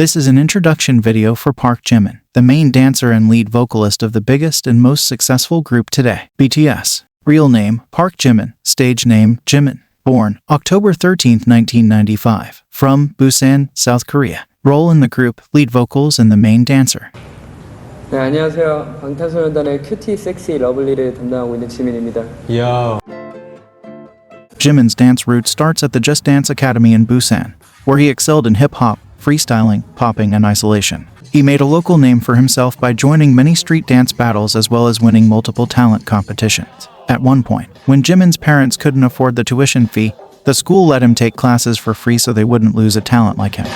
This is an introduction video for Park Jimin, the main dancer and lead vocalist of the biggest and most successful group today, BTS. Real name, Park Jimin. Stage name, Jimin. Born October 13, 1995. From Busan, South Korea. Role in the group, lead vocals and the main dancer. 네, 안녕하세요. 방탄소년단의 큐티, 섹시, 러블리를 담당하고 있는 지민입니다. Jimin's dance route starts at the Just Dance Academy in Busan, where he excelled in hip-hop, freestyling, popping, and isolation. He made a local name for himself by joining many street dance battles as well as winning multiple talent competitions. At one point, when Jimin's parents couldn't afford the tuition fee, the school let him take classes for free so they wouldn't lose a talent like him.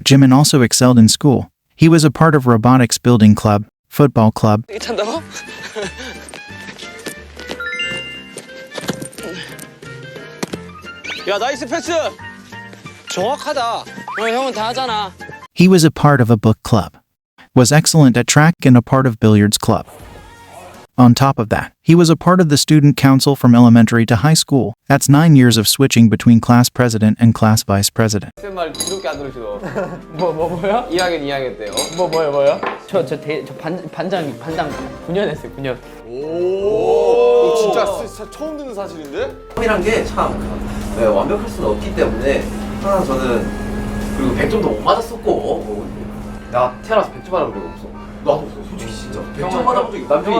Jimin also excelled in school. He was a part of robotics building club, football club, 야, 나이스 패스! 정확하다. 형은 다 하잖아. He was a part of a book club, was excellent at track and a part of billiards club. On top of that, he was a part of the student council from elementary to high school. That's 9 years of switching between class president and class vice president. 말 이렇게 안 들으시더. 뭐야? 2학년 때요. 뭐요? 저 반장 9년 했어요, 9년. 오, 진짜 처음 듣는 사실인데? 이란 게 참 완벽할 수는 없기 때문에 항상 저는 그리고 100점도 못 맞았었고 나 태어나서 100점 맞아본 적 없어. 나도 없어. 솔직히 진짜 100점 맞아본 적이 남들이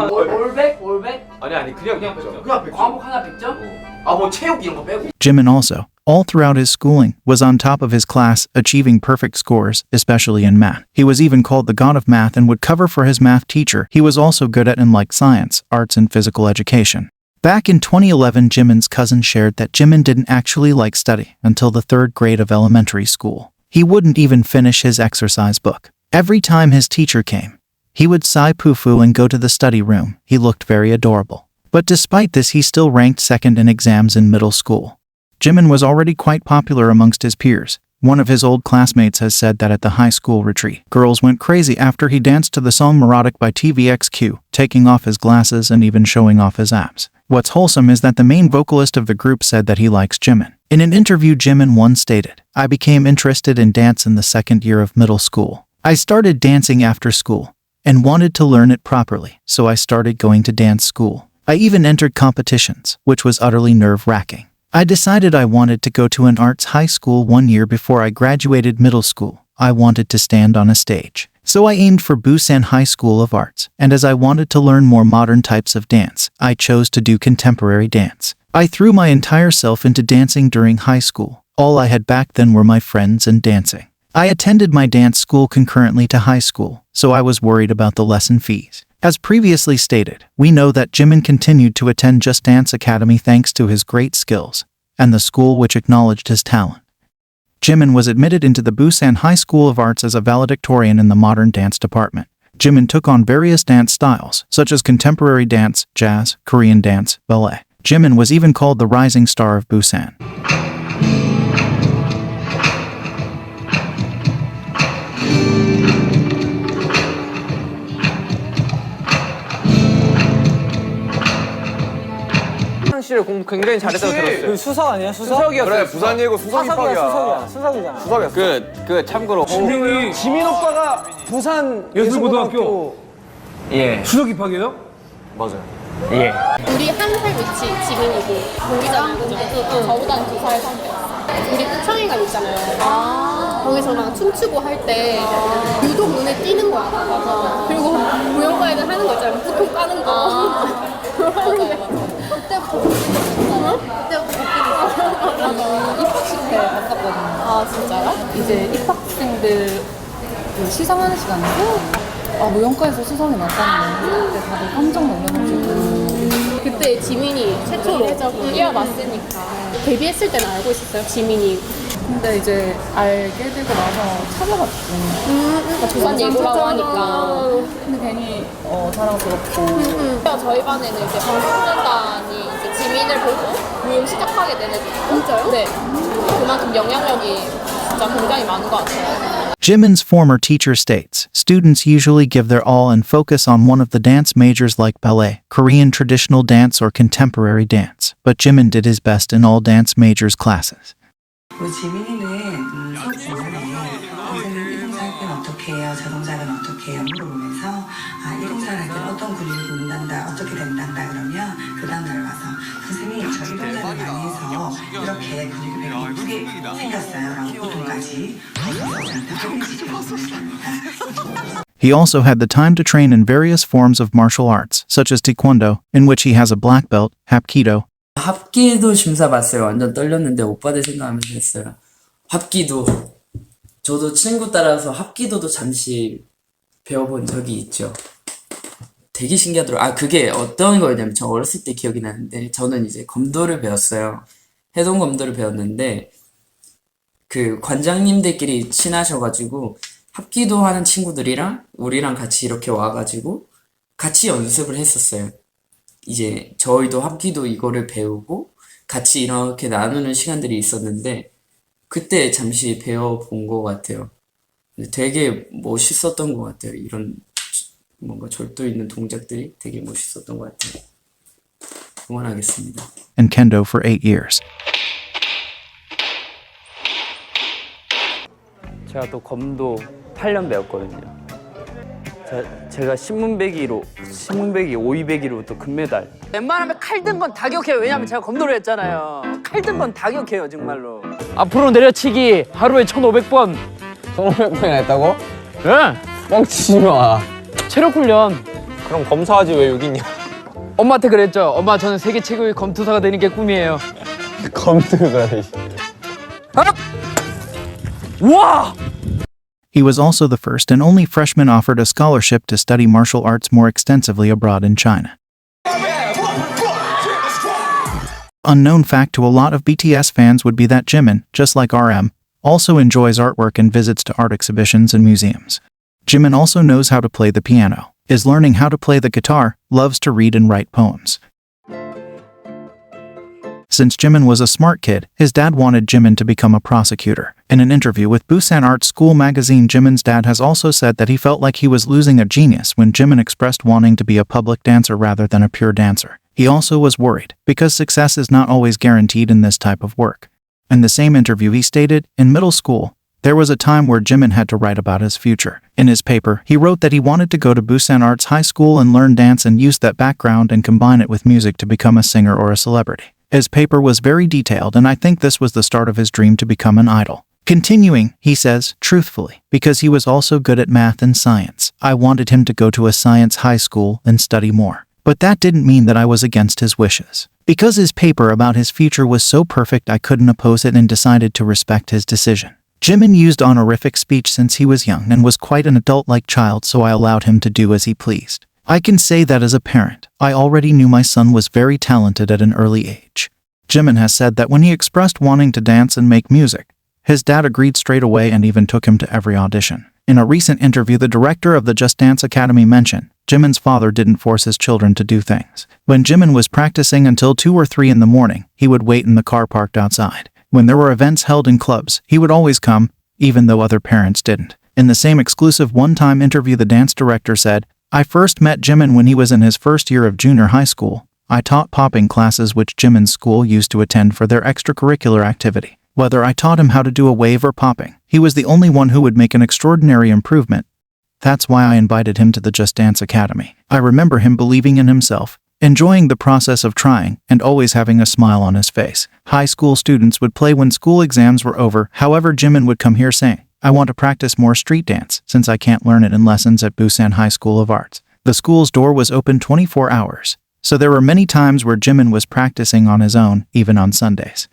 올백? 아니 그냥 100점. 그냥 100점. 과목 하나 100점? 뭐 체육 이런 거 빼고. Jimin also, all throughout his schooling, was on top of his class, achieving perfect scores, especially in math. He was even called the god of math and would cover for his math teacher. He was also good at and liked science, arts, and physical education. Back in 2011, Jimin's cousin shared that Jimin didn't actually like study until the 3rd grade of elementary school. He wouldn't even finish his exercise book. Every time his teacher came, he would sigh poo-foo and go to the study room. He looked very adorable. But despite this, he still ranked 2nd in exams in middle school. Jimin was already quite popular amongst his peers. One of his old classmates has said that at the high school retreat, girls went crazy after he danced to the song Neurotic by TVXQ, taking off his glasses and even showing off his abs. What's wholesome is that the main vocalist of the group said that he likes Jimin. In an interview, Jimin once stated, "I became interested in dance in the 2nd year of middle school. I started dancing after school and wanted to learn it properly, so I started going to dance school. I even entered competitions, which was utterly nerve-wracking. I decided I wanted to go to an arts high school 1 year before I graduated middle school. I wanted to stand on a stage. So I aimed for Busan High School of Arts, and as I wanted to learn more modern types of dance, I chose to do contemporary dance. I threw my entire self into dancing during high school. All I had back then were my friends and dancing. I attended my dance school concurrently to high school, so I was worried about the lesson fees." As previously stated, we know that Jimin continued to attend Just Dance Academy thanks to his great skills, and the school which acknowledged his talent. Jimin was admitted into the Busan High School of Arts as a valedictorian in the modern dance department. Jimin took on various dance styles, such as contemporary dance, jazz, Korean dance, ballet. Jimin was even called the rising star of Busan. 씨를 공부 굉장히 잘했다고 들었어요. 수석 아니야? 수석이었어요. 그래, 부산 예고 수석 입학이야. 수석이잖아. 수석이었어. 참고로 지민 오빠가 부산 예술고등학교 수석 입학이에요? 맞아요. 우리 한 살 위치 지민이고 동기잖아. 저보다는 2살 선배였어. 우리 창의관 있잖아요. 거기서랑 춤추고 할 때 유독 눈에 띄는 거야. 맞아. 그리고 무용과 애들 하는 거 있잖아요. 보통 까는 거. 그때부터 입학식 때 봤었거든요. 아 진짜요? 이제 입학생들 그 시상하는 시간이고 무용과에서 수상이 났다는 거 그때 다들 깜짝 놀라가지고 그때 지민이 최초로 뛰어봤으니까 데뷔했을 때는 알고 있었어요? 지민이 근데 이제 알게 되고 나서 찾아봤죠. 그러니까 부산 예고라고 하니까 근데 괜히 자랑스럽고 저희 반에는 이제 방송연단이 이제 지민을 보고 무용 시작하게 된 애들 진짜요? 네 그만큼 영향력이 진짜 굉장히 많은 것 같아요. Jimin's former teacher states, students usually give their all and focus on one of the dance majors like ballet, Korean traditional dance or contemporary dance, but Jimin did his best in all dance majors classes. 우리 지민이는 수업 중간에 작은 어떻게 해요? 저 동작은 어떻게 해요? 물어보면서 이 동작을 할 때는 어떤 근육이 붙는단다, 어떻게 된단다 그러면 그 다음날 와서 선생님이 저 이 동작을 많이 해서 이렇게 근육이 배가 예쁘게 생겼어요 라고 보통까지 저한테 확인해 주셨습니다. He also had the time to train in various forms of martial arts, such as Taekwondo, in which he has a black belt, Hapkido, 합기도 심사 봤어요. 완전 떨렸는데 오빠들 생각하면서 했어요. 합기도. 저도 친구 따라서 합기도도 잠시 배워본 적이 있죠. 되게 신기하더라고요. 그게 어떤 거였냐면 저 어렸을 때 기억이 나는데 저는 이제 검도를 배웠어요. 해동 검도를 배웠는데 그 관장님들끼리 친하셔가지고 합기도 하는 친구들이랑 우리랑 같이 이렇게 와가지고 같이 연습을 했었어요. 이제 저희도 합기도 이거를 배우고 같이 이렇게 나누는 시간들이 있었는데 그때 잠시 배워본 것 같아요. 되게 멋있었던 것 같아요. 이런 뭔가 절도 있는 동작들이 되게 멋있었던 것 같아요. 응원하겠습니다. and Kendo for 8 years. 제가 또 검도 8년 배웠거든요. 제가 신문배기 5위배기로 또 금메달. 웬만하면 칼 든 건 다 격해요. 왜냐면 제가 검도를 했잖아요. 칼 든 건 다 격해요, 정말로. 앞으로 내려치기 하루에 1,500번. 1,500번이나 했다고? 예. 뻥치지 마. 체력 훈련. 그럼 검사하지 왜 여기 있냐? 엄마한테 그랬죠. 엄마 저는 세계 최고의 검투사가 되는 게 꿈이에요. 검투가. 우와! He was also the first and only freshman offered a scholarship to study martial arts more extensively abroad in China. Unknown fact to a lot of BTS fans would be that Jimin, just like RM, also enjoys artwork and visits to art exhibitions and museums. Jimin also knows how to play the piano, is learning how to play the guitar, loves to read and write poems. Since Jimin was a smart kid, his dad wanted Jimin to become a prosecutor. In an interview with Busan Art School magazine, Jimin's dad has also said that he felt like he was losing a genius when Jimin expressed wanting to be a public dancer rather than a pure dancer. He also was worried, because success is not always guaranteed in this type of work. In the same interview he stated, in middle school, there was a time where Jimin had to write about his future. In his paper, he wrote that he wanted to go to Busan Arts High School and learn dance and use that background and combine it with music to become a singer or a celebrity. His paper was very detailed, and I think this was the start of his dream to become an idol. Continuing, he says, truthfully, because he was also good at math and science, I wanted him to go to a science high school and study more. But that didn't mean that I was against his wishes. Because his paper about his future was so perfect, I couldn't oppose it and decided to respect his decision. Jimin used honorific speech since he was young and was quite an adult-like child, so I allowed him to do as he pleased. I can say that as a parent, I already knew my son was very talented at an early age. Jimin has said that when he expressed wanting to dance and make music, his dad agreed straight away and even took him to every audition. In a recent interview, the director of the Just Dance Academy mentioned, Jimin's father didn't force his children to do things. When Jimin was practicing until 2 or 3 in the morning, he would wait in the car parked outside. When there were events held in clubs, he would always come, even though other parents didn't. In the same exclusive one-time interview, the dance director said, I first met Jimin when he was in his first year of junior high school. I taught popping classes which Jimin's school used to attend for their extracurricular activity. Whether I taught him how to do a wave or popping, he was the only one who would make an extraordinary improvement. That's why I invited him to the Just Dance Academy. I remember him believing in himself, enjoying the process of trying, and always having a smile on his face. High school students would play when school exams were over. However, Jimin would come here saying, I want to practice more street dance, since I can't learn it in lessons at Busan High School of Arts. The school's door was open 24 hours, so there were many times where Jimin was practicing on his own, even on Sundays.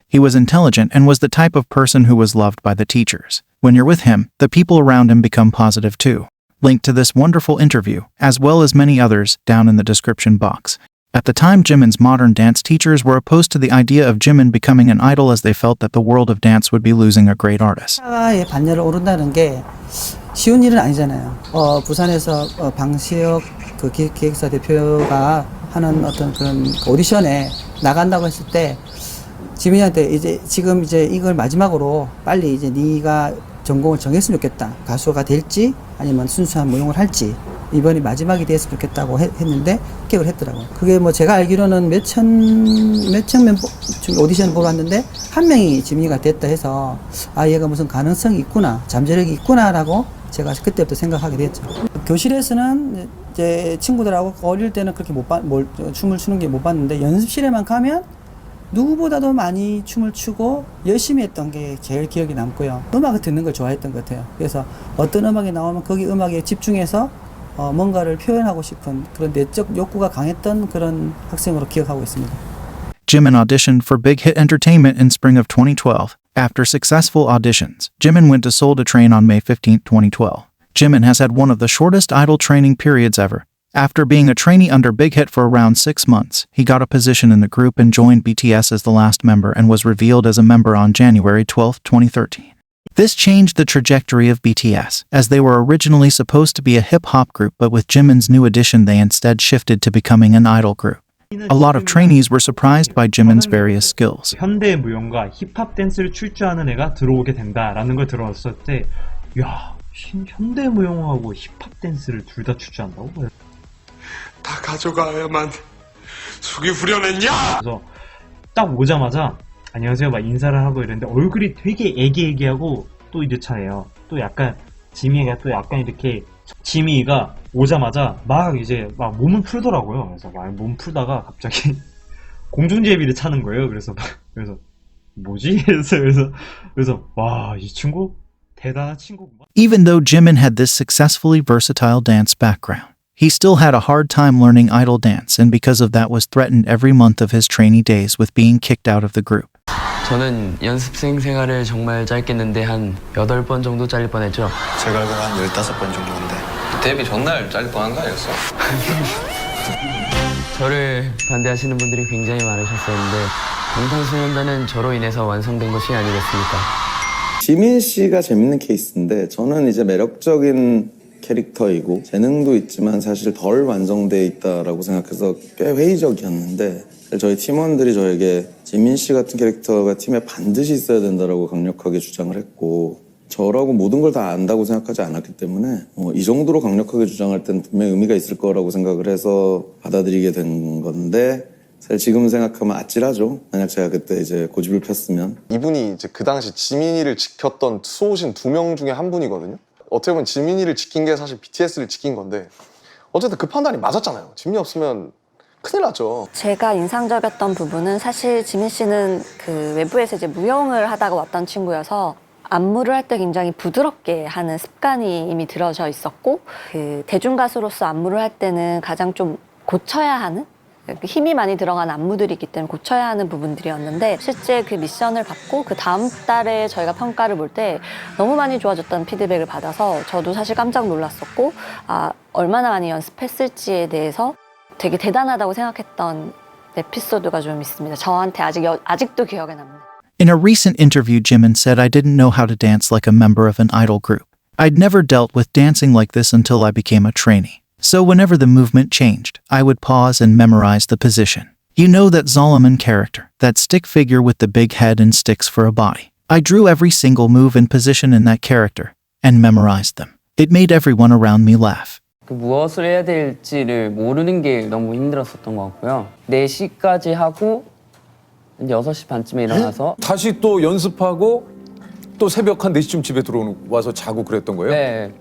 He was intelligent and was the type of person who was loved by the teachers. When you're with him, the people around him become positive too. Link to this wonderful interview, as well as many others, down in the description box. At the time, Jimin's modern dance teachers were opposed to the idea of Jimin becoming an idol, as they felt that the world of dance would be losing a great artist. 사과의 반열을 오른다는 게 쉬운 일은 아니잖아요. 부산에서 방시혁 그 기획사 대표가 하는 어떤 그런 오디션에 나간다고 했을 때 지민이한테 지금 이걸 마지막으로 빨리 네가 전공을 정했으면 좋겠다. 가수가 될지 아니면 순수한 무용을 할지 이번이 마지막이 됐으면 좋겠다고 했는데 합격을 했더라고요. 그게 뭐 제가 알기로는 몇천 명 오디션 보러 왔는데 한 명이 지민이가 됐다 해서 얘가 무슨 가능성이 있구나, 잠재력이 있구나라고 제가 그때부터 생각하게 됐죠. 교실에서는 이제 친구들하고 어릴 때는 그렇게 춤을 추는 게 못 봤는데 연습실에만 가면 누구보다도 많이 춤을 추고 열심히 했던 게 제일 기억에 남고요. 음악을 듣는 걸 좋아했던 것 같아요. 그래서 어떤 음악이 나오면 거기 음악에 집중해서 뭔가를 표현하고 싶은 그런 내적 욕구가 강했던 그런 학생으로 기억하고 있습니다. Jimin auditioned for Big Hit Entertainment in spring of 2012. After successful auditions, Jimin went to Seoul to train on May 15, 2012. Jimin has had one of the shortest idol training periods ever. After being a trainee under Big Hit for around 6 months, he got a position in the group and joined BTS as the last member and was revealed as a member on January 12, 2013. This changed the trajectory of BTS, as they were originally supposed to be a hip-hop group, but with Jimin's new addition they instead shifted to becoming an idol group. A lot of trainees were surprised by Jimin's various skills. 현대 무용과 힙합 댄스를 출 줄 아는 애가 들어오게 된다라는 걸 들었을 때, 야, 현대 무용하고 힙합 댄스를 둘 다 출 줄 안다고? 다 가져가야만 숙이 후련했냐? 그래서 딱 오자마자 안녕하세요 막 인사를 하고 이랬는데 얼굴이 되게 애기애기하고 또 이렇잖아요. 또 약간 지미가 또 약간 이렇게 지미가 오자마자 막 이제 막 몸을 풀더라고요. 그래서 막 몸 풀다가 갑자기 공중제비를 차는 거예요. 그래서 뭐지? 그래서 와, 이 친구 대단한 친구구만. Even though Jimin had this successfully versatile dance background, he still had a hard time learning idol dance and because of that was threatened every month of his trainee days with being kicked out of the group. 저는 연습생 생활을 정말 짧게 했는데 한 8번 정도 잘릴 뻔했죠. 제가 알기로 한 15번 정도인데. 데뷔 전날 잘릴 뻔한 거 아니었어? 저를 반대하시는 분들이 굉장히 많으셨었는데 방탄소년단은 저로 인해서 완성된 것이 아니겠습니까? 지민 씨가 재밌는 케이스인데 저는 이제 매력적인 캐릭터이고 재능도 있지만 사실 덜 완성돼 있다라고 생각해서 꽤 회의적이었는데 저희 팀원들이 저에게 지민 씨 같은 캐릭터가 팀에 반드시 있어야 된다라고 강력하게 주장을 했고 저라고 모든 걸 다 안다고 생각하지 않았기 때문에 이 정도로 강력하게 주장할 때는 분명히 의미가 있을 거라고 생각을 해서 받아들이게 된 건데 사실 지금 생각하면 아찔하죠. 만약 제가 그때 이제 고집을 폈으면. 이분이 이제 그 당시 지민이를 지켰던 수호신 2명 중에 한 분이거든요. 어떻게 보면 지민이를 지킨 게 사실 BTS를 지킨 건데 어쨌든 그 판단이 맞았잖아요. 지민이 없으면 큰일 났죠. 제가 인상적이었던 부분은 사실 지민 씨는 그 외부에서 이제 무용을 하다가 왔던 친구여서 안무를 할 때 굉장히 부드럽게 하는 습관이 이미 들어져 있었고 그 대중가수로서 안무를 할 때는 가장 좀 고쳐야 하는 힘이 많이 들어간 안무들이 있기 때문에 고쳐야 하는 부분들이었는데 실제 그 미션을 받고 그 다음 달에 저희가 평가를 볼 때 너무 많이 좋아졌다는 피드백을 받아서 저도 사실 깜짝 놀랐었고 얼마나 많이 연습했을지에 대해서 되게 대단하다고 생각했던 에피소드가 좀 있습니다. 저한테 아직도 기억에 남는. In a recent interview, Jimin said, "I didn't know how to dance like a member of an idol group. I'd never dealt with dancing like this until I became a trainee. So whenever the movement changed, I would pause and memorize the position. You know that Solomon character, that stick figure with the big head and sticks for a body. I drew every single move and position in that character and memorized them. It made everyone around me laugh." 무엇을 해야 될지를 모르는 게 너무 힘들었었던 것 같고요. 4시까지 하고 이제 6시 반쯤에 일어나서 다시 또 연습하고 또 새벽 한 4시쯤 집에 와서 자고 그랬던 거예요? 네.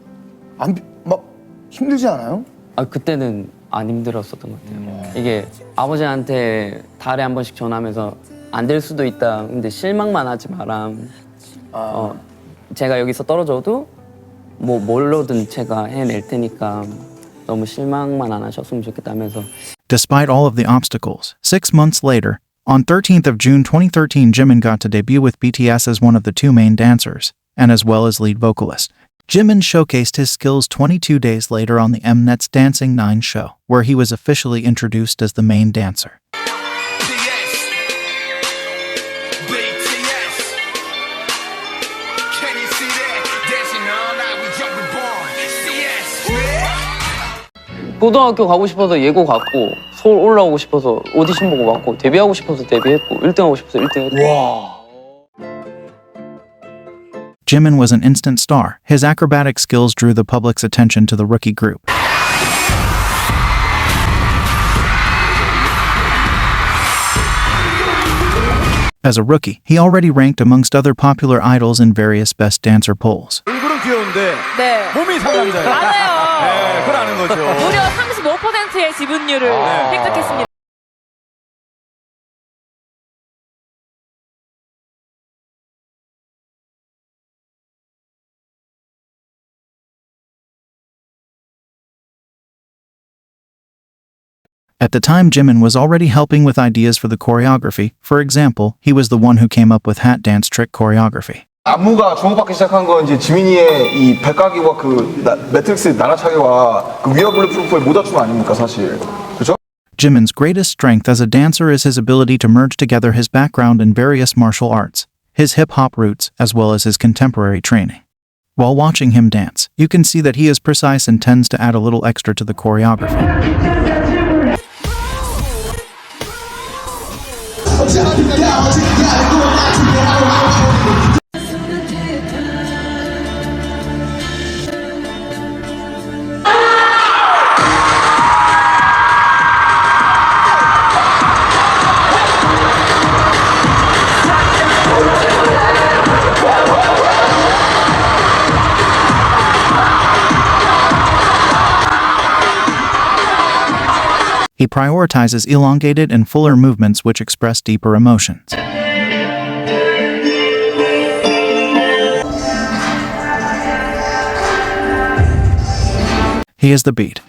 막 힘들지 않아요? 그때는 안 힘들었었던 것 같아요. 이게 아버지한테 달에 한 번씩 전화하면서 안 될 수도 있다. 근데 실망만 하지 마라. 제가 여기서 떨어져도 뭘로든 제가 해낼 테니까 너무 실망만 안 하셨으면 좋겠다면서. Despite all of the obstacles, 6 months later, on 13th of June 2013, Jimin got to debut with BTS as one of the 2 main dancers, and as well as lead vocalist. Jimin showcased his skills 22 days later on the Mnet's Dancing 9 show, where he was officially introduced as the main dancer. 고등학교 가고 싶어서 예고 갔고 서울 올라오고 싶어서 오디션 보고 왔고 데뷔하고 싶어서 데뷔했고 1등하고 싶어서 1등했고. 와. Jimin was an instant star. His acrobatic skills drew the public's attention to the rookie group. As a rookie, he already ranked amongst other popular idols in various Best Dancer polls. 얼굴은 귀여운데 네. 몸이 상남자예요. 맞아요. 네, 그걸 아는 거죠. 무려 35%의 지분율을 획득했습니다. At the time, Jimin was already helping with ideas for the choreography. For example, he was the one who came up with hat dance trick choreography. 안무가 주목받기 시작한 건 이제 지민이의 이 백각기와 그 매트릭스의 나라차기와 그 위어블리 프로프의 모자춤 아닙니까 사실. 그렇죠? Jimin's greatest strength as a dancer is his ability to merge together his background in various martial arts, his hip-hop roots, as well as his contemporary training. While watching him dance, you can see that he is precise and tends to add a little extra to the choreography. He prioritizes elongated and fuller movements which express deeper emotions. He is the beat.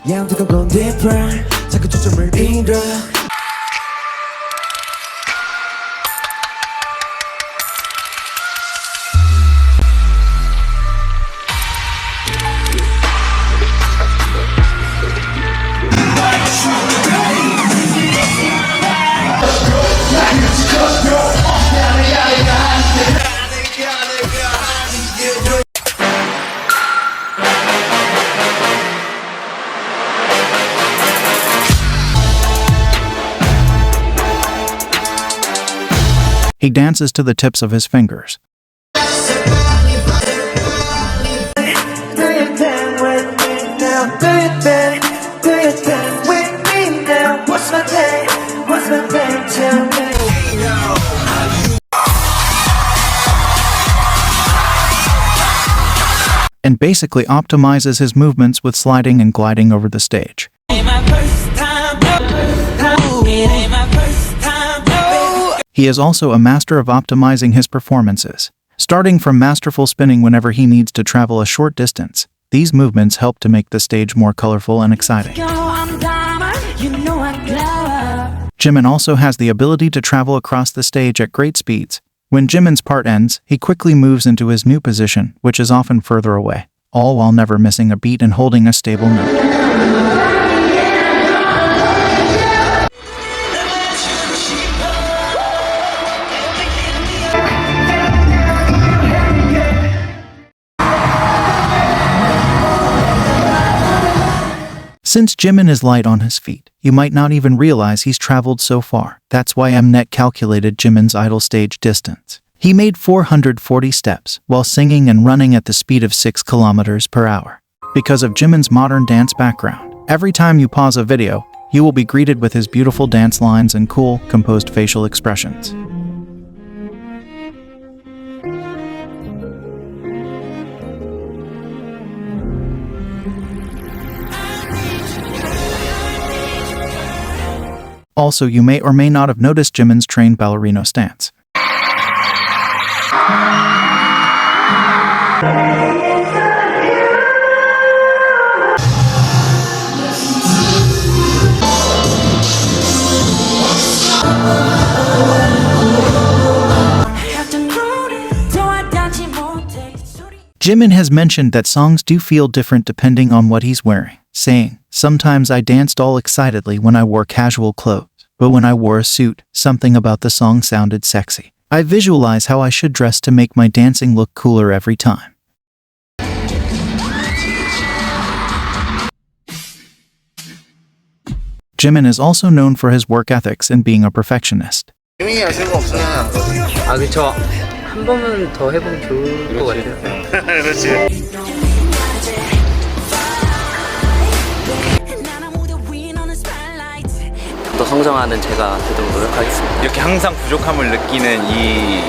He dances to the tips of his fingers. And basically optimizes his movements with sliding and gliding over the stage. He is also a master of optimizing his performances. Starting from masterful spinning whenever he needs to travel a short distance, these movements help to make the stage more colorful and exciting. Jimin also has the ability to travel across the stage at great speeds. When Jimin's part ends, he quickly moves into his new position, which is often further away, all while never missing a beat and holding a stable note. Since Jimin is light on his feet, you might not even realize he's traveled so far. That's why Mnet calculated Jimin's idle stage distance. He made 440 steps while singing and running at the speed of 6 kilometers per hour. Because of Jimin's modern dance background, every time you pause a video, you will be greeted with his beautiful dance lines and cool, composed facial expressions. Also, you may or may not have noticed Jimin's trained ballerino stance. Jimin has mentioned that songs do feel different depending on what he's wearing, saying, "Sometimes I danced all excitedly when I wore casual clothes, but when I wore a suit, something about the song sounded sexy. I visualize how I should dress to make my dancing look cooler every time." Jimin is also known for his work ethics and being a perfectionist. 아, 그쵸. 한 번은 더 해보면 좋을 것 같아요. 그렇지. 더 성장하는 제가 되도록 노력하겠습니다. 이렇게 항상 부족함을 느끼는 이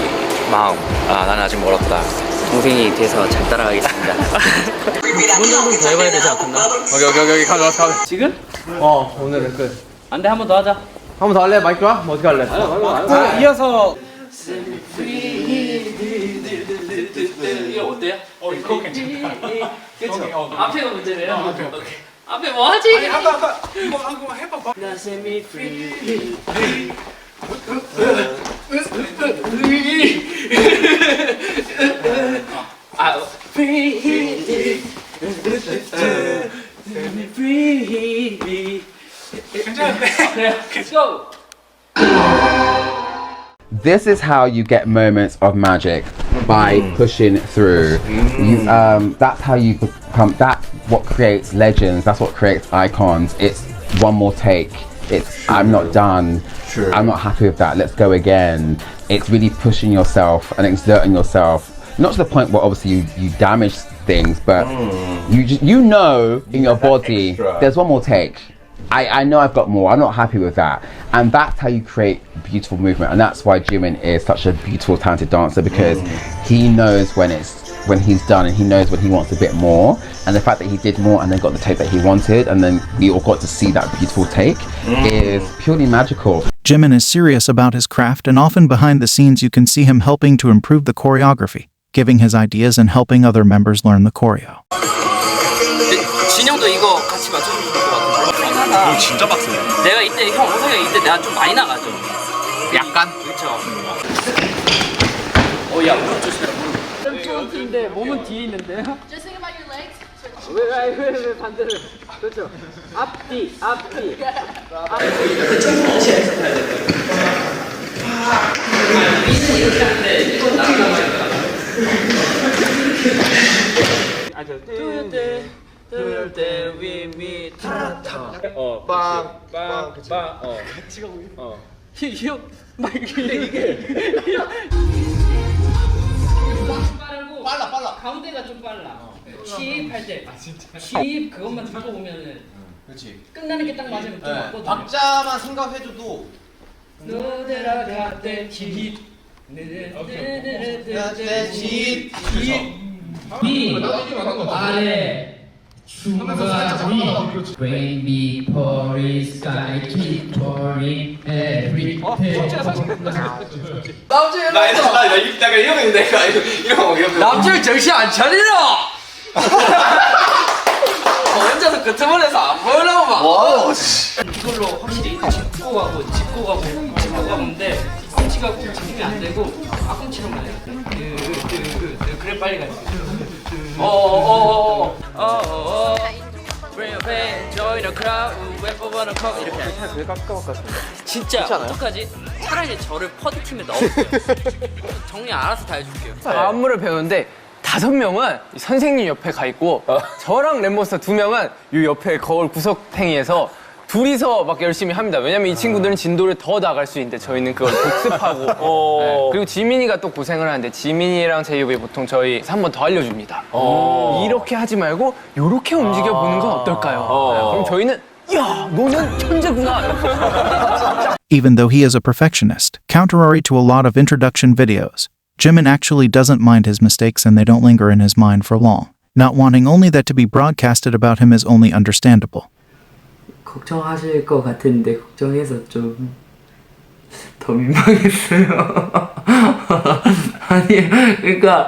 마음, 아, 나는 아직 멀었다. 동생이 돼서 잘 따라가겠습니다. 한 정도 더 해봐야 되지 않겠나? 오케이 가자. 지금? 오늘은 끝. 안 돼, 한 번 더 하자. 한 번 더 할래? 마이크 와? 뭐 어떻게 할래? 아니, 이어서 이거 어때요? 이거 괜찮다. 그쵸? 앞에가 문제네요. 앞에 뭐 하지? 아니 아까 이거 한번 해봐봐. 나 세미 프리. Let's go. This is how you get moments of magic, by pushing through. That's how you become. That's what creates legends. That's what creates icons. It's one more take. It's I'm not done. I'm not happy with that. Let's go again. It's really pushing yourself and exerting yourself. Not to the point where obviously you damage things, but you know in your body there's one more take. I know I've got more. I'm not happy with that, and that's how you create beautiful movement. And that's why Jimin is such a beautiful, talented dancer, because he knows when he's done, and he knows when he wants a bit more. And the fact that he did more and then got the take that he wanted, and then we all got to see that beautiful take, is purely magical. Jimin is serious about his craft, and often behind the scenes you can see him helping to improve the choreography, giving his ideas and helping other members learn the choreo. 진영도 이거 같이 맞춰주면 좋을 것 같은데. 이거 진짜 빡세네. 내가 이때 형 호석이 이때 내가 좀 많이 나가죠. 약간? 그렇죠. 야 무릎 조심해. 점프인데 몸은 뒤에 있는데요. Just think about your legs. 왜 반대로? 그렇죠. 앞뒤. 이렇게 하는데 이건 나가면 둘 때 위미 타타 빵 같이 가고 있어. 막 이게 빠르고 빨라 가운데가 좀 빨라. 시입할 때 시입 그것만 듣고 보면은 그렇지. 끝나는 게 딱 맞으면 좀 맞거든. 박자만 생각해줘도 너들아 갓대 시입 비 아래 중간 위 Rain be pouring sky keep pouring every day. 나 이러고 있는데 이러고 남자를 정신 안 차리려. 혼자서 그 틈을에서 안 보이려고 막. 이걸로 확실히 짚고 가는데 뒤꿈치가 꼭 잡히면 안 되고 앞꿈치로만 해야 돼. 그래 빨리 가지. Bring your pain, join the crowd, wait for one come 이렇게. 되게 깜깜할 것 같은데. 진짜 어떡하지? 차라리 저를 퍼드 팀에 넣어요. 정리 알아서 다 해줄게요. 안무를 배우는데 5명은 선생님 옆에 가 있고 저랑 랩몬스터 2명은 이 옆에 거울 구석탱이에서 둘이서 막 열심히 합니다. 왜냐면 이 친구들은 진도를 더 나갈 수 있는데 저희는 그걸 복습하고 네. 그리고 지민이가 또 고생을 하는데 지민이랑 제이홉이 보통 저희 3번 더 알려줍니다. 이렇게 하지 말고 이렇게 움직여보는 건 어떨까요? 그럼 저희는 야 너는 천재구나. Even though he is a perfectionist, contrary to a lot of introduction videos, Jimin actually doesn't mind his mistakes and they don't linger in his mind for long. Not wanting only that to be broadcasted about him is only understandable. 걱정하실 것 같은데 걱정해서 좀 더 민망했어요. 아니 그러니까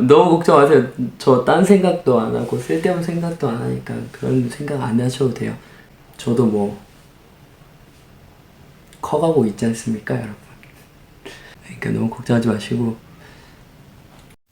너무 걱정하세요. 저 딴 생각도 안 하고 쓸데없는 생각도 안 하니까 그런 생각 안 하셔도 돼요. 저도 뭐 커가고 있지 않습니까, 여러분? 그러니까 너무 걱정하지 마시고.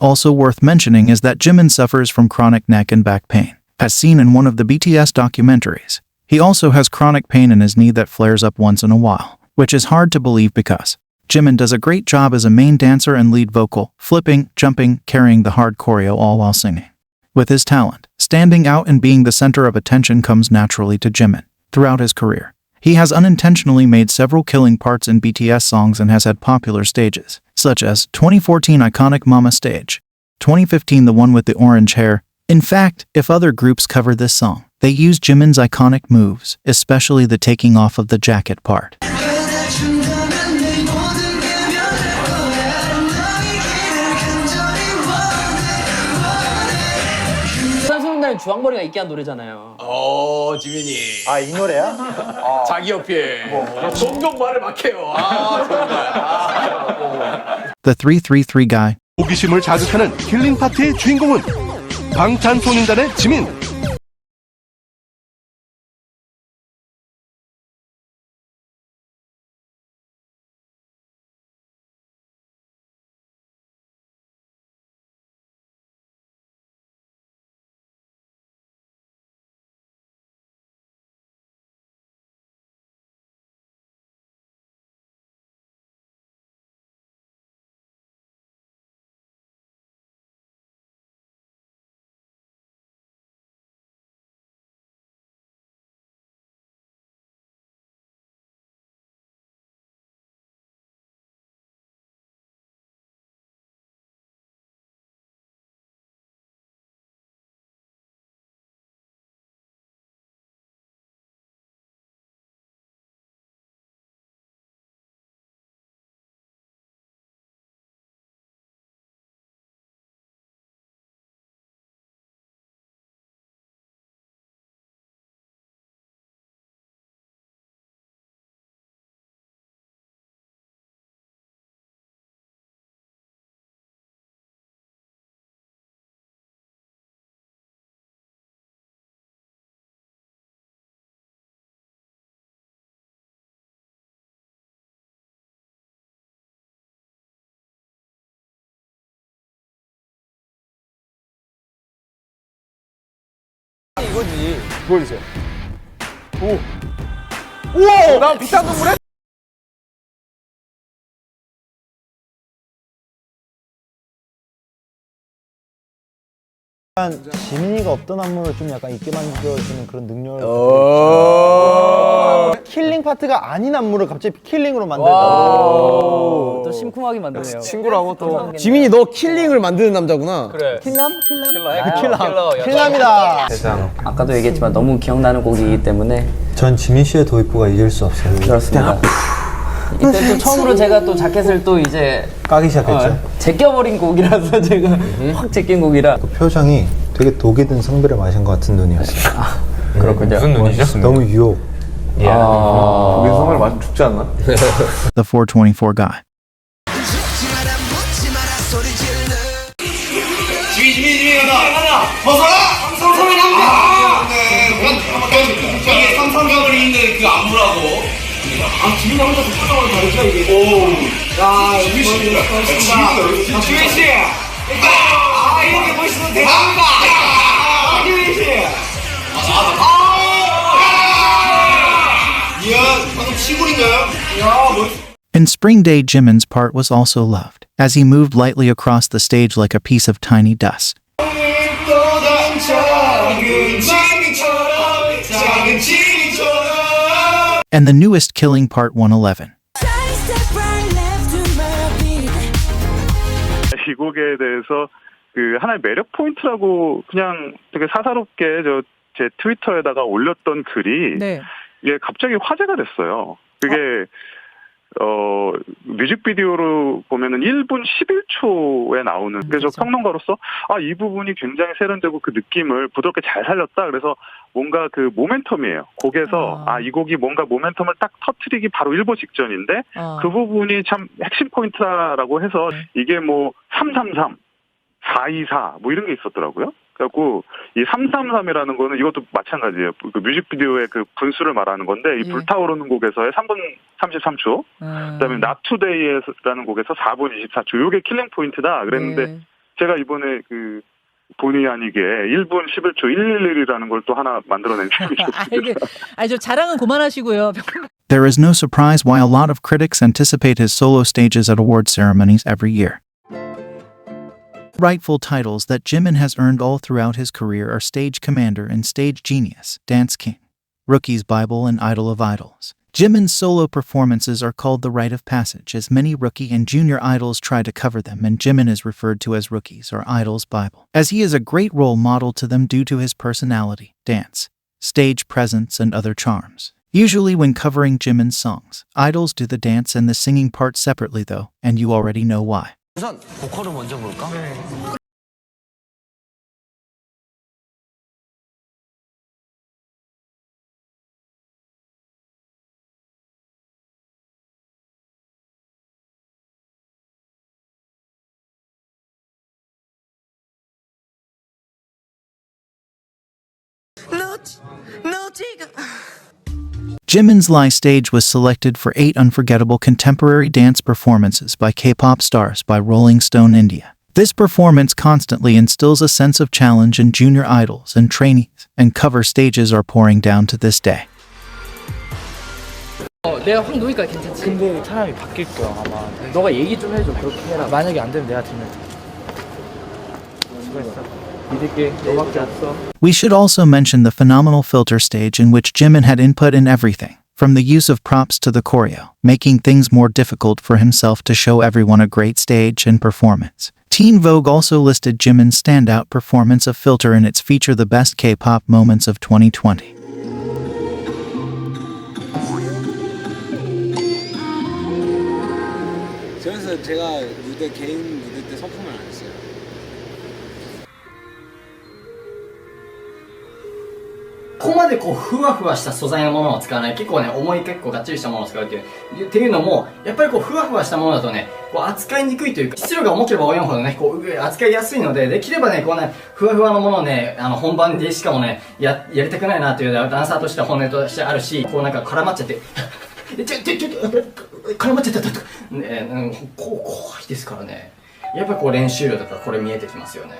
Also worth mentioning is that Jimin suffers from chronic neck and back pain, as seen in one of the BTS documentaries. He also has chronic pain in his knee that flares up once in a while, which is hard to believe because Jimin does a great job as a main dancer and lead vocal, flipping, jumping, carrying the hard choreo all while singing. With his talent, standing out and being the center of attention comes naturally to Jimin. Throughout his career, he has unintentionally made several killing parts in BTS songs and has had popular stages, such as 2014 iconic Mama stage, 2015 the one with the orange hair. In fact, if other groups cover this song, they use Jimin's iconic moves, especially the taking off of the jacket part. 옛날에 주황머리가 있게 한 노래잖아요. 지민이. 아, 이 노래야? 자기 어필. 종종 말을 막 해요. 정말. The 333 guy. 호기심을 자극하는 킬링 파트의 주인공은 방탄소년단의 지민. 이거지. 보여주세요. 오! 우와! 나 비싼 동물에? 약간 지민이가 없던 안무를 좀 약간 있게 만들어주는 그런 능력을 킬링 파트가 아닌 안무를 갑자기 킬링으로 만들다. 또 심쿵하게 만드네요. 친구라고 또. 지민이 너 킬링을 만드는 남자구나. 그래. 킬남? 킬러. 킬남이다. 아까도 얘기했지만 너무 기억나는 곡이기 때문에 전 지민 씨의 도입부가 잊을 수 없어요. 그렇습니다. 이때 또 처음으로 제가 또 자켓을 또 이제 까기 시작했죠. 제껴버린 곡이라서 제가 확 제낀 곡이라. 그 표정이 되게 독이 든 성비를 마신 것 같은 눈이었어요. 그렇군요. 무슨 눈이죠? 너무 유혹. 독일 성을 마시면 죽지 않나? The 424 guy. 지민이 하나 벗어라! 삼성성을 합니다! 이게 삼성성을 있는 그 안무라고. 지민이 혼자 독창적으로 다르죠 이게. 오. 야, 지민 씨. 지민 씨. 이렇게 멋있으면 대단합니다. 지민 씨. 이야, 방금 치골인가요? 야, 멋있. In Spring Day, Jimin's part was also loved, as he moved lightly across the stage like a piece of tiny dust. And the newest Killing Part 111. 이 곡에 대해서 그 하나의 매력 포인트라고 그냥 되게 사사롭게 제 트위터에다가 올렸던 글이 이게 갑자기 화제가 됐어요. 그게 뮤직비디오로 보면은 1분 11초에 나오는, 그래서 평론가로서 이 부분이 굉장히 세련되고 그 느낌을 부드럽게 잘 살렸다. 그래서 뭔가 그 모멘텀이에요. 곡에서 이 곡이 뭔가 모멘텀을 딱 터트리기 바로 1보 직전인데 그 부분이 참 핵심 포인트라고 해서 이게 뭐 333, 424 뭐 이런 게 있었더라고요. 그래갖고 이 333이라는 거는 이것도 마찬가지예요. 그 뮤직비디오의 그 분수를 말하는 건데 이 불타오르는 곡에서의 3분 33초, 그다음에 Not Today라는 곡에서 4분 24초. 이게 킬링 포인트다 그랬는데 제가 이번에 그 본의 아니게 1분 11초 111이라는 걸 또 하나 만들어낸 셈이었습니다. 저 자랑은 그만하시고요. There is no surprise why a lot of critics anticipate his solo stages at award ceremonies every year. Rightful titles that Jimin has earned all throughout his career are Stage Commander and Stage Genius, Dance King, Rookie's Bible and Idol of Idols. Jimin's solo performances are called the rite of passage, as many rookie and junior idols try to cover them, and Jimin is referred to as Rookie's or Idol's Bible, as he is a great role model to them due to his personality, dance, stage presence, and other charms. Usually when covering Jimin's songs, idols do the dance and the singing part separately though, and you already know why. 우선 보컬을 먼저 볼까? Jimin's live stage was selected for 8 unforgettable contemporary dance performances by K-pop stars by Rolling Stone India. This performance constantly instills a sense of challenge in junior idols and trainees, and cover stages are pouring down to this day. 내가 확 놓으니까 괜찮지? 근데 사람이 바뀔 거야 아마. 너가 얘기 좀 해줘. 그렇게 해라. 만약에 안 되면 내가 들면 수고했어. 믿을게. 너밖에 없어. We should also mention the phenomenal filter stage in which Jimin had input in everything, from the use of props to the choreo, making things more difficult for himself to show everyone a great stage and performance. Teen Vogue also listed Jimin's standout performance of Filter in its feature The Best K-Pop Moments of 2020. 그래서 제가 개인 무대 때 소품을 안 했어요. ここまでこうふわふわした素材のものを使わない、結構ね重い結構がっちりしたものを使うっていうのもやっぱりこうふわふわしたものだとねこう扱いにくいというか、質量が重ければ重いほどねこう扱いやすいので、できればねこうねふわふわのものをね本番でしかもねやりたくないなというダンサーとしては本音としてあるし、こうなんか絡まっちゃって絡まっちゃったとかね、怖いですからね。やっぱりこう練習量とかこれ見えてきますよね。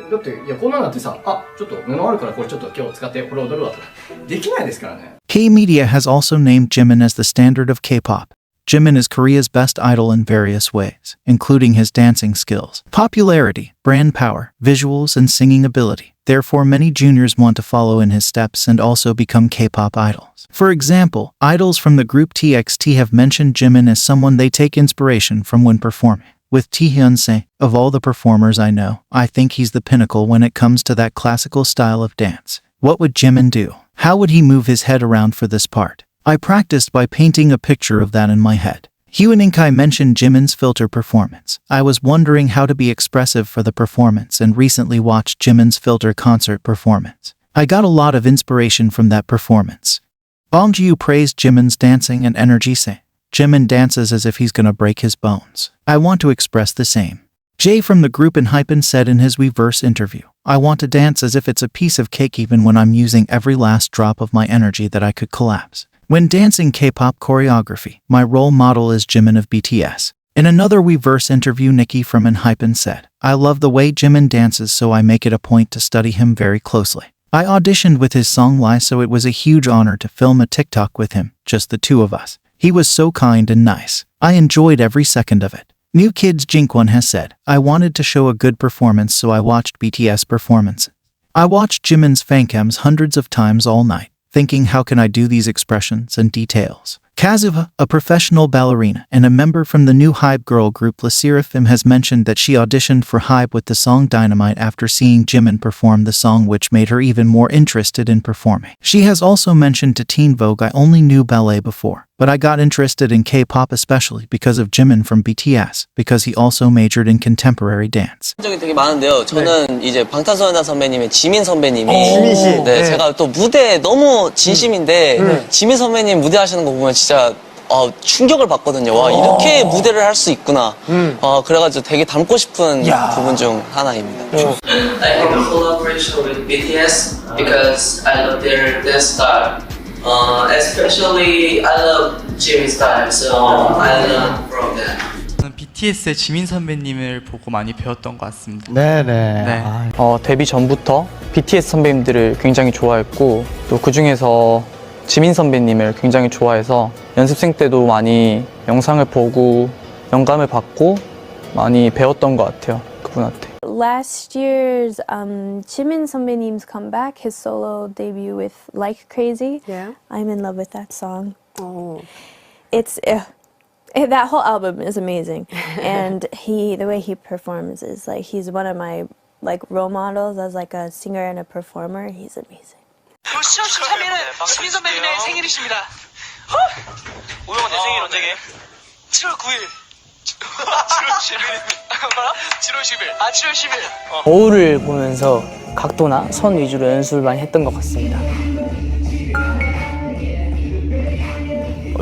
だっていやこんなんだってさ、ちょっと布あるからこれちょっと今日使ってこれ踊るわとかできないですからね。K-Media has also named Jimin as the standard of K-pop. Jimin is Korea's best idol in various ways, including his dancing skills, popularity, brand power, visuals, and singing ability. Therefore, many juniors want to follow in his steps and also become K-pop idols. For example, idols from the group TXT have mentioned Jimin as someone they take inspiration from when performing. With Taehyun say, of all the performers I know, I think he's the pinnacle when it comes to that classical style of dance. What would Jimin do? How would he move his head around for this part? I practiced by painting a picture of that in my head. Hyun In-kai mentioned Jimin's Filter performance. I was wondering how to be expressive for the performance and recently watched Jimin's Filter concert performance. I got a lot of inspiration from that performance. Bong Ji-yu praised Jimin's dancing and energy, saying, Jimin dances as if he's gonna break his bones. I want to express the same. Jay from the group ENHYPEN said in his Weverse interview, I want to dance as if it's a piece of cake even when I'm using every last drop of my energy that I could collapse. When dancing K-pop choreography, my role model is Jimin of BTS. In another Weverse interview, Nikki from ENHYPEN said, I love the way Jimin dances, so I make it a point to study him very closely. I auditioned with his song Lie, so it was a huge honor to film a TikTok with him, just the two of us. He was so kind and nice. I enjoyed every second of it. New Kids Jinkwon has said, I wanted to show a good performance, so I watched BTS performances. I watched Jimin's fancams hundreds of times all night, thinking how can I do these expressions and details. Kazuha, a professional ballerina and a member from the new Hybe girl group LE SSERAFIM, has mentioned that she auditioned for Hybe with the song Dynamite after seeing Jimin perform the song, which made her even more interested in performing. She has also mentioned to Teen Vogue, I only knew ballet before, but I got interested in K-pop especially because of Jimin from BTS, because he also majored in contemporary dance. 적이 되게 많은데요. 저는 이제 방탄소년단 선배님의 지민 선배님이 지민 씨. 네, 네. 제가 또 무대 너무 진심인데 지민 선배님 무대 하시는 거 보면 진짜 충격을 받거든요. 와, 이렇게 무대를 할 수 있구나. 그래가지고 되게 닮고 싶은 부분 중 하나입니다. I have a collaboration with BTS because I love their dance style. Especially I love Jimin's style, so I learn from them. 저는 BTS의 지민 선배님을 보고 많이 배웠던 것 같습니다. 네네. 네. 데뷔 전부터 BTS 선배님들을 굉장히 좋아했고 또 그중에서 지민 선배님을 굉장히 좋아해서 연습생 때도 많이 영상을 보고 영감을 받고 많이 배웠던 것 같아요, 그분한테. Last year's Jimin 선배님's comeback, his solo debut with Like Crazy. Yeah. I'm in love with that song. Oh. It's that whole album is amazing. And the way he performs is like he's one of my role models as like a singer and a performer. He's amazing. 13일은 지민 선배님의 생일이십니다. 오영아 내 생일 언제게? 7월 9일. 7월 10일. 7월 10일. 7월 10일. 거울을 보면서 각도나 선 위주로 연습을 많이 했던 것 같습니다.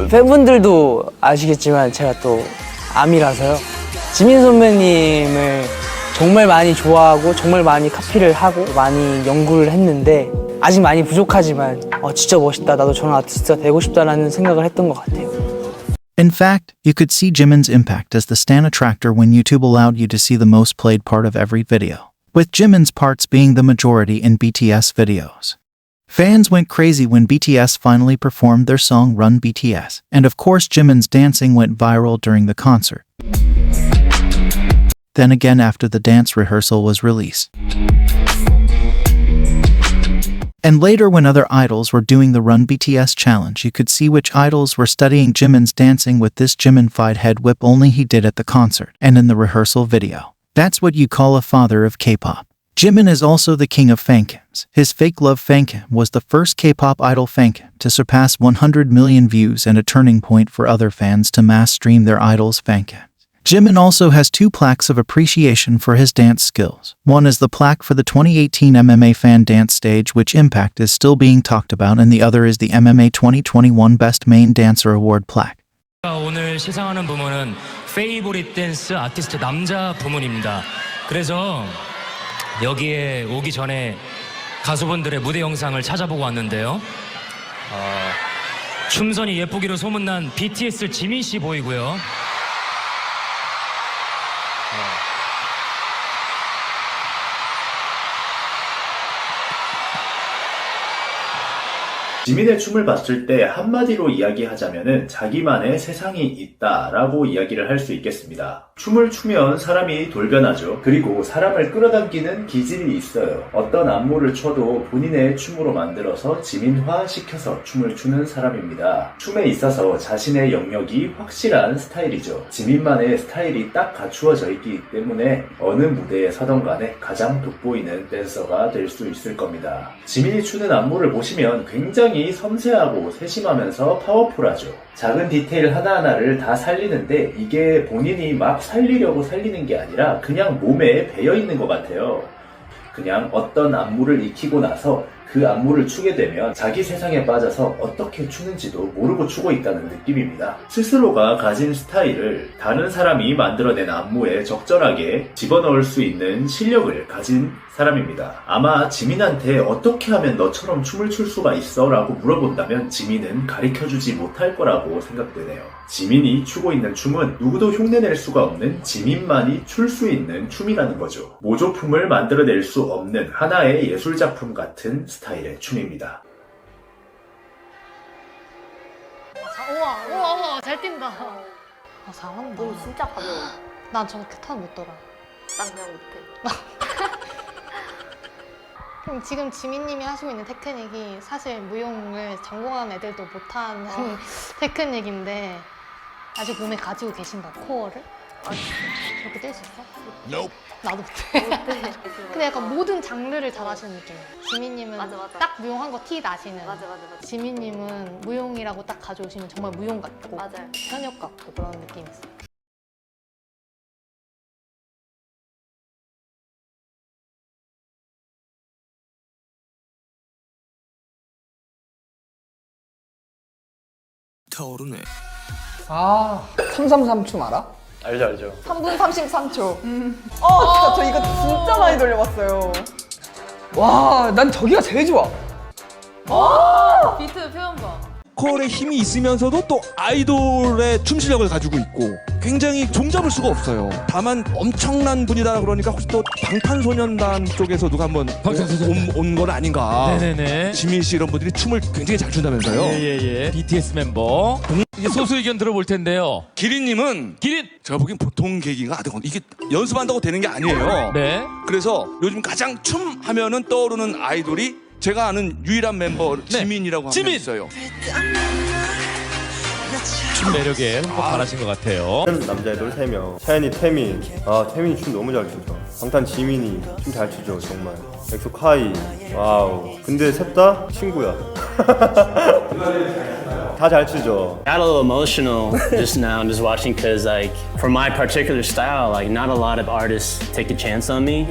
팬분들도 아시겠지만 제가 또 아미라서요. 지민 선배님을 정말 많이 좋아하고 정말 많이 카피를 하고 많이 연구를 했는데 아직 많이 부족하지만 진짜 멋있다. 나도 저런 아티스트가 되고 싶다라는 생각을 했던 것 같아요. In fact, you could see Jimin's impact as the Stan Attractor when YouTube allowed you to see the most played part of every video, with Jimin's parts being the majority in BTS videos. Fans went crazy when BTS finally performed their song Run BTS, and of course Jimin's dancing went viral during the concert. Then again after the dance rehearsal was released. And later when other idols were doing the Run BTS challenge, you could see which idols were studying Jimin's dancing with this Jimin-fied head whip only he did at the concert and in the rehearsal video. That's what you call a father of K-pop. Jimin is also the king of fancams. His Fake Love fancam was the first K-pop idol fancam to surpass 100 million views and a turning point for other fans to mass stream their idols' fancams. Jimin also has 2 plaques of appreciation for his dance skills. One is the plaque for the 2018 MMA Fan Dance Stage, which Impact is still being talked about, and the other is the MMA 2021 Best Main Dancer Award plaque. 오늘 시상하는 부문은 페이보릿 댄스 아티스트 남자 부문입니다. 그래서 여기에 오기 전에 가수분들의 무대 영상을 찾아보고 왔는데요. 춤선이 예쁘기로 소문난 BTS 지민 씨 보이고요. 지민의 춤을 봤을 때 한마디로 이야기하자면은 자기만의 세상이 있다라고 이야기를 할 수 있겠습니다. 춤을 추면 사람이 돌변하죠. 그리고 사람을 끌어당기는 기질이 있어요. 어떤 안무를 춰도 본인의 춤으로 만들어서 지민화시켜서 춤을 추는 사람입니다. 춤에 있어서 자신의 영역이 확실한 스타일이죠. 지민만의 스타일이 딱 갖추어져 있기 때문에 어느 무대에 서던 간에 가장 돋보이는 댄서가 될 수 있을 겁니다. 지민이 추는 안무를 보시면 굉장히 섬세하고 세심하면서 파워풀하죠. 작은 디테일 하나하나를 다 살리는데 이게 본인이 막 살리려고 살리는 게 아니라 그냥 몸에 배어있는 것 같아요. 그냥 어떤 안무를 익히고 나서 그 안무를 추게 되면 자기 세상에 빠져서 어떻게 추는지도 모르고 추고 있다는 느낌입니다. 스스로가 가진 스타일을 다른 사람이 만들어낸 안무에 적절하게 집어넣을 수 있는 실력을 가진 사람입니다. 아마 지민한테 어떻게 하면 너처럼 춤을 출 수가 있어? 라고 물어본다면 지민은 가르쳐주지 못할 거라고 생각되네요. 지민이 추고 있는 춤은 누구도 흉내낼 수가 없는 지민만이 출 수 있는 춤이라는 거죠. 모조품을 만들어낼 수 없는 하나의 예술작품 같은 스타일의 춤입니다. 우와 잘 뛴다. 잘한다. 오, 진짜 가벼워. 난 저렇게 타는 못 돌아. 난 그냥 못해. 그럼 지금 지민님이 하시고 있는 테크닉이 사실 무용을 전공한 애들도 못하는 테크닉인데 아직 몸에 가지고 계신다, 코어를? 저렇게 뛸 수 있어? Nope. 나도 못해. 근데 약간 모든 장르를 잘 하시는 느낌이야. 지민님은 딱 무용한 거 티 나시는. 맞아. 지민님은 무용이라고 딱 가져오시면 정말 무용 같고 현역 같고 그런 느낌이 있어요. 타오르네. 333춤 알아? 알죠. 3분 33초. 진짜 저 이거 진짜 많이 돌려봤어요. 와, 난 저기가 제일 좋아. 비트 표현 봐. 보컬의 힘이 있으면서도 또 아이돌의 춤 실력을 가지고 있고 굉장히 종잡을 수가 없어요. 다만 엄청난 분이다 그러니까 혹시 또 방탄소년단 쪽에서 누가 한번 온 건 아닌가. 네네네. 지민 씨 이런 분들이 춤을 굉장히 잘 춘다면서요. 예. BTS 멤버. 이제 소수 의견 들어볼 텐데요. 기린님은 제가 보기엔 보통 계기가 아니고 이게 연습한다고 되는 게 아니에요. 네. 그래서 요즘 가장 춤 하면은 떠오르는 아이돌이 제가 아는 유일한 멤버 지민이라고 하면 있어요. 춤 매력에 흠뻑 반하신 것 같아요. 남자애들 3명. 차연이, 태민. 태민이 춤 너무 잘 추죠. 방탄 지민이 춤 잘 추죠, 정말. 엑소 카이. 와우. 근데 셋 다 친구야. 다 잘 추죠. Got a little emotional just now, just watching, because like for my particular style, like not a lot of artists take a chance on me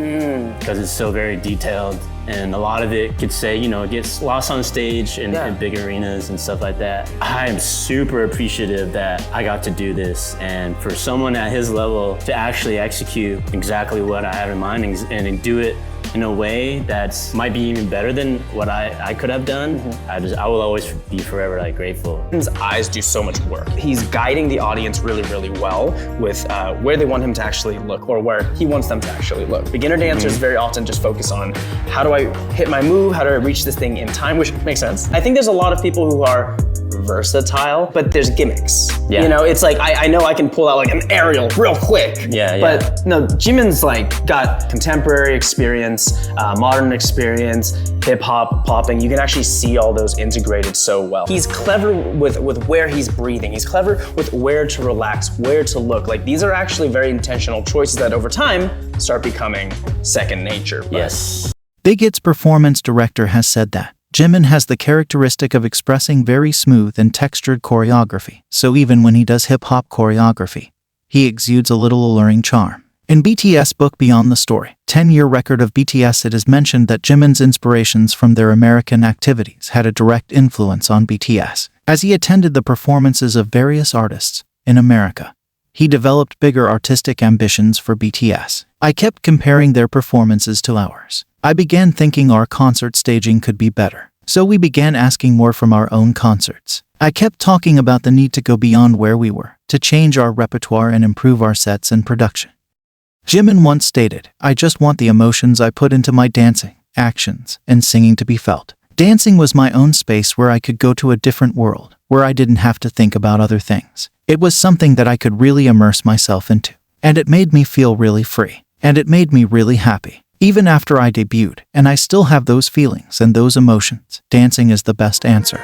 because it's so very detailed. And a lot of it could say, it gets lost on stage in big arenas and stuff like that. I'm super appreciative that I got to do this. And for someone at his level to actually execute exactly what I have in mind and do it in a way that might be even better than what I could have done. I will always be forever like grateful. His eyes do so much work. He's guiding the audience really, really well with where they want him to actually look or where he wants them to actually look. Beginner dancers very often just focus on how do I hit my move, how do I reach this thing in time, which makes sense. I think there's a lot of people who are versatile, but there's gimmicks. Yeah. You know, it's like, I know I can pull out like an aerial real quick. Yeah. But no, Jimin's like got contemporary experience, modern experience, hip hop, popping. You can actually see all those integrated so well. He's clever with where he's breathing. He's clever with where to relax, where to look. Like these are actually very intentional choices that over time start becoming second nature. Yes. Big Hit's performance director has said that Jimin has the characteristic of expressing very smooth and textured choreography, so even when he does hip-hop choreography, he exudes a little alluring charm. In BTS book Beyond the Story, 10-year record of BTS, it is mentioned that Jimin's inspirations from their American activities had a direct influence on BTS. As he attended the performances of various artists in America, he developed bigger artistic ambitions for BTS. I kept comparing their performances to ours. I began thinking our concert staging could be better. So we began asking more from our own concerts. I kept talking about the need to go beyond where we were, to change our repertoire and improve our sets and production. Jimin once stated, "I just want the emotions I put into my dancing, actions, and singing to be felt." Dancing was my own space where I could go to a different world, where I didn't have to think about other things. It was something that I could really immerse myself into. And it made me feel really free. And it made me really happy. Even after I debuted, and I still have those feelings and those emotions, dancing is the best answer.